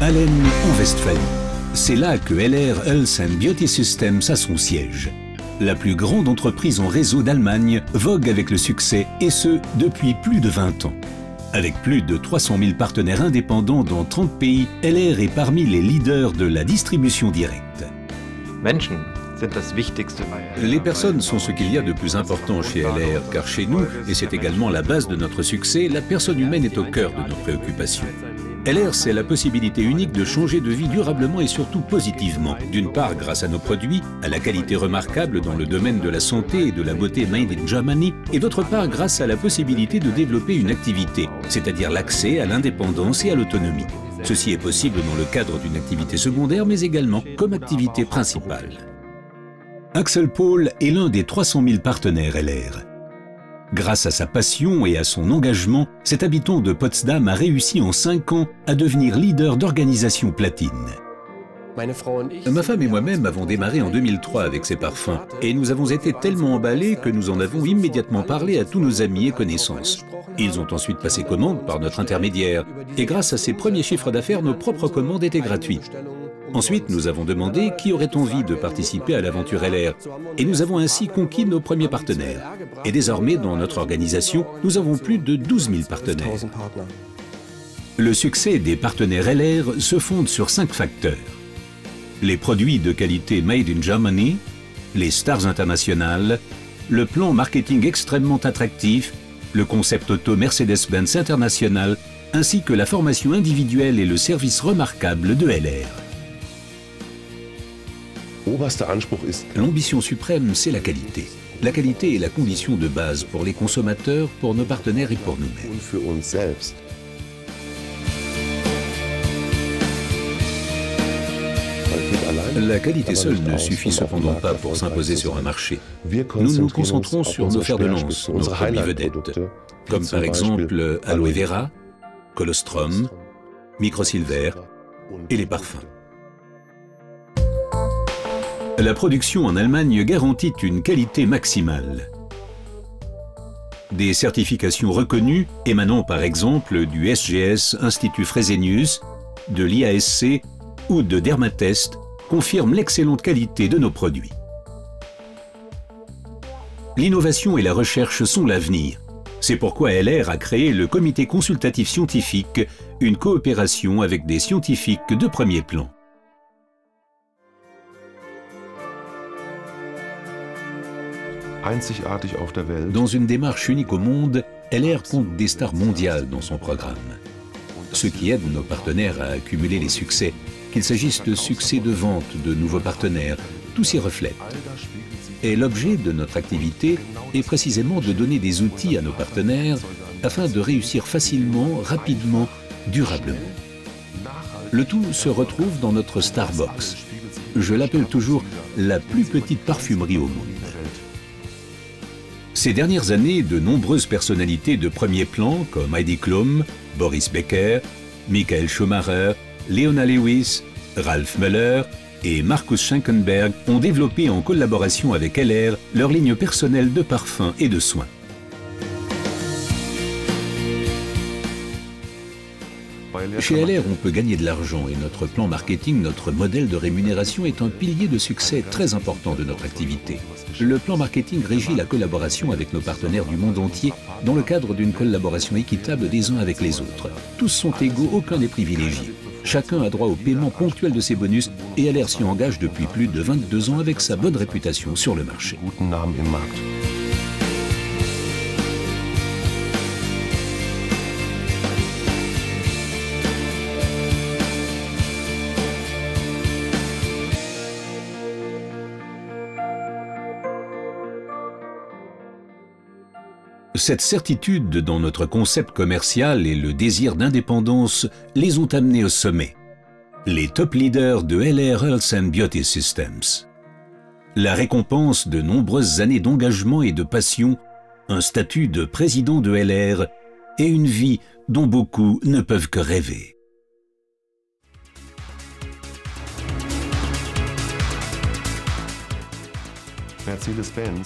Hallen, en Westphalie. C'est là que LR Health and Beauty Systems a son siège. La plus grande entreprise en réseau d'Allemagne vogue avec le succès, et ce, depuis plus de 20 ans. Avec plus de 300 000 partenaires indépendants dans 30 pays, LR est parmi les leaders de la distribution directe. Les personnes sont ce qu'il y a de plus important chez LR, car chez nous, et c'est également la base de notre succès, la personne humaine est au cœur de nos préoccupations. LR, c'est la possibilité unique de changer de vie durablement et surtout positivement. D'une part, grâce à nos produits, à la qualité remarquable dans le domaine de la santé et de la beauté made in Germany, et d'autre part, grâce à la possibilité de développer une activité, c'est-à-dire l'accès à l'indépendance et à l'autonomie. Ceci est possible dans le cadre d'une activité secondaire, mais également comme activité principale. Axel Paul est l'un des 300 000 partenaires LR. Grâce à sa passion et à son engagement, cet habitant de Potsdam a réussi en 5 ans à devenir leader d'organisation platine. Ma femme et moi-même avons démarré en 2003 avec ces parfums et nous avons été tellement emballés que nous en avons immédiatement parlé à tous nos amis et connaissances. Ils ont ensuite passé commande par notre intermédiaire et grâce à ces premiers chiffres d'affaires, nos propres commandes étaient gratuites. Ensuite, nous avons demandé qui aurait envie de participer à l'aventure LR et nous avons ainsi conquis nos premiers partenaires. Et désormais, dans notre organisation, nous avons plus de 12 000 partenaires. Le succès des partenaires LR se fonde sur 5 facteurs. Les produits de qualité made in Germany, les stars internationales, le plan marketing extrêmement attractif, le concept auto Mercedes-Benz International, ainsi que la formation individuelle et le service remarquable de LR. L'ambition suprême, c'est la qualité. La qualité est la condition de base pour les consommateurs, pour nos partenaires et pour nous-mêmes. La qualité seule ne suffit cependant pas pour s'imposer sur un marché. Nous nous concentrons sur nos fers de lance, nos produits vedettes, comme par exemple Aloe Vera, Colostrum, Microsilver et les parfums. La production en Allemagne garantit une qualité maximale. Des certifications reconnues émanant par exemple du SGS Institut Fresenius, de l'IASC ou de Dermatest confirment l'excellente qualité de nos produits. L'innovation et la recherche sont l'avenir. C'est pourquoi LR a créé le Comité consultatif scientifique, une coopération avec des scientifiques de premier plan. Dans une démarche unique au monde, LR compte des stars mondiales dans son programme. Ce qui aide nos partenaires à accumuler les succès, qu'il s'agisse de succès de vente, de nouveaux partenaires, tout s'y reflète. Et l'objet de notre activité est précisément de donner des outils à nos partenaires afin de réussir facilement, rapidement, durablement. Le tout se retrouve dans notre Starbox. Je l'appelle toujours la plus petite parfumerie au monde. Ces dernières années, de nombreuses personnalités de premier plan comme Heidi Klum, Boris Becker, Michael Schumacher, Leona Lewis, Ralph Müller et Markus Schenkenberg ont développé en collaboration avec LR leur ligne personnelle de parfums et de soins. Chez LR, on peut gagner de l'argent et notre plan marketing, notre modèle de rémunération est un pilier de succès très important de notre activité. Le plan marketing régit la collaboration avec nos partenaires du monde entier dans le cadre d'une collaboration équitable des uns avec les autres. Tous sont égaux, aucun n'est privilégié. Chacun a droit au paiement ponctuel de ses bonus et LR s'y engage depuis plus de 22 ans avec sa bonne réputation sur le marché. Cette certitude dans notre concept commercial et le désir d'indépendance les ont amenés au sommet. Les top leaders de LR Health and Beauty Systems. La récompense de nombreuses années d'engagement et de passion, un statut de président de LR et une vie dont beaucoup ne peuvent que rêver.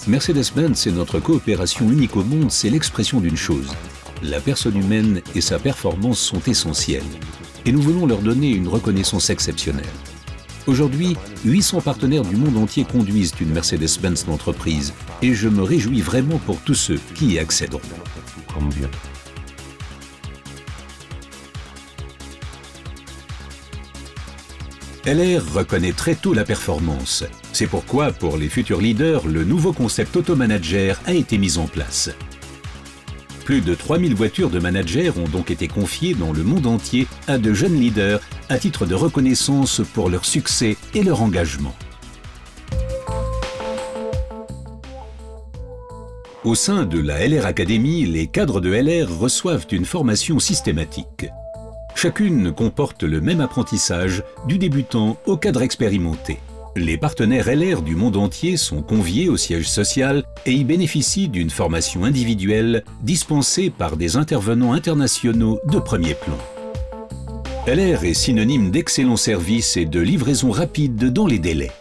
Mercedes-Benz et notre coopération unique au monde, c'est l'expression d'une chose. La personne humaine et sa performance sont essentielles. et nous voulons leur donner une reconnaissance exceptionnelle. Aujourd'hui, 800 partenaires du monde entier conduisent une Mercedes-Benz d'entreprise et je me réjouis vraiment pour tous ceux qui y accéderont. LR reconnaît très tôt la performance. C'est pourquoi, pour les futurs leaders, le nouveau concept Auto-Manager a été mis en place. Plus de 3000 voitures de managers ont donc été confiées dans le monde entier à de jeunes leaders à titre de reconnaissance pour leur succès et leur engagement. Au sein de la LR Academy, les cadres de LR reçoivent une formation systématique. Chacune comporte le même apprentissage, du débutant au cadre expérimenté. Les partenaires LR du monde entier sont conviés au siège social et y bénéficient d'une formation individuelle dispensée par des intervenants internationaux de premier plan. LR est synonyme d'excellent service et de livraison rapide dans les délais.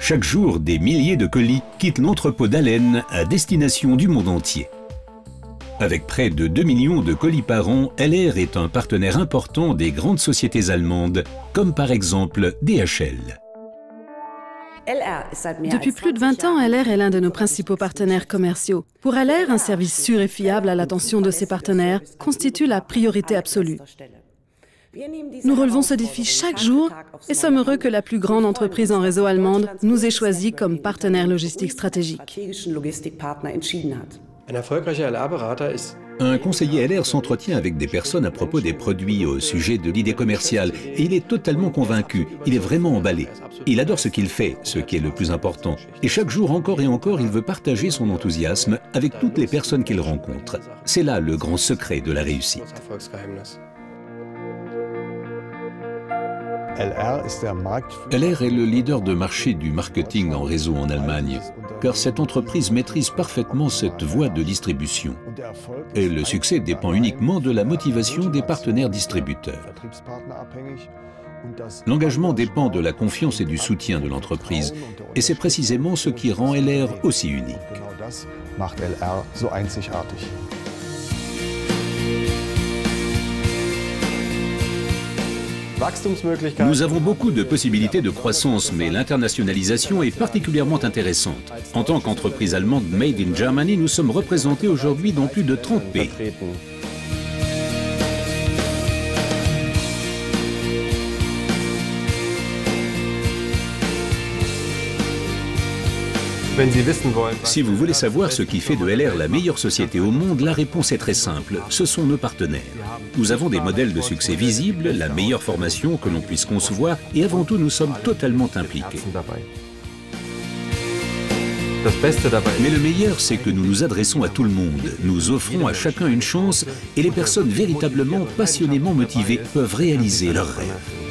Chaque jour, des milliers de colis quittent l'entrepôt d'Allen à destination du monde entier. Avec près de 2 millions de colis par an, LR est un partenaire important des grandes sociétés allemandes, comme par exemple DHL. Depuis plus de 20 ans, LR est l'un de nos principaux partenaires commerciaux. Pour LR, un service sûr et fiable à l'attention de ses partenaires constitue la priorité absolue. Nous relevons ce défi chaque jour et sommes heureux que la plus grande entreprise en réseau allemande nous ait choisis comme partenaire logistique stratégique. Un conseiller LR s'entretient avec des personnes à propos des produits au sujet de l'idée commerciale et il est totalement convaincu, il est vraiment emballé. Il adore ce qu'il fait, ce qui est le plus important. Et chaque jour, encore et encore, il veut partager son enthousiasme avec toutes les personnes qu'il rencontre. C'est là le grand secret de la réussite. LR est le leader de marché du marketing en réseau en Allemagne, car cette entreprise maîtrise parfaitement cette voie de distribution. Et le succès dépend uniquement de la motivation des partenaires distributeurs. L'engagement dépend de la confiance et du soutien de l'entreprise, et c'est précisément ce qui rend LR aussi unique. Nous avons beaucoup de possibilités de croissance, mais l'internationalisation est particulièrement intéressante. En tant qu'entreprise allemande Made in Germany, nous sommes représentés aujourd'hui dans plus de 30 pays. Si vous voulez savoir ce qui fait de LR la meilleure société au monde, la réponse est très simple, ce sont nos partenaires. Nous avons des modèles de succès visibles, la meilleure formation que l'on puisse concevoir et avant tout nous sommes totalement impliqués. Mais le meilleur, c'est que nous nous adressons à tout le monde, nous offrons à chacun une chance et les personnes véritablement passionnément motivées peuvent réaliser leurs rêves.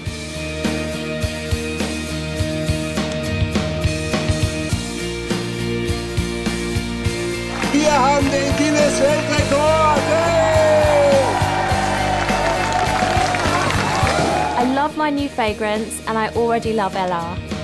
Wir haben den Guinness-Weltrekord! Hey! I love my new fragrance and I already love LR.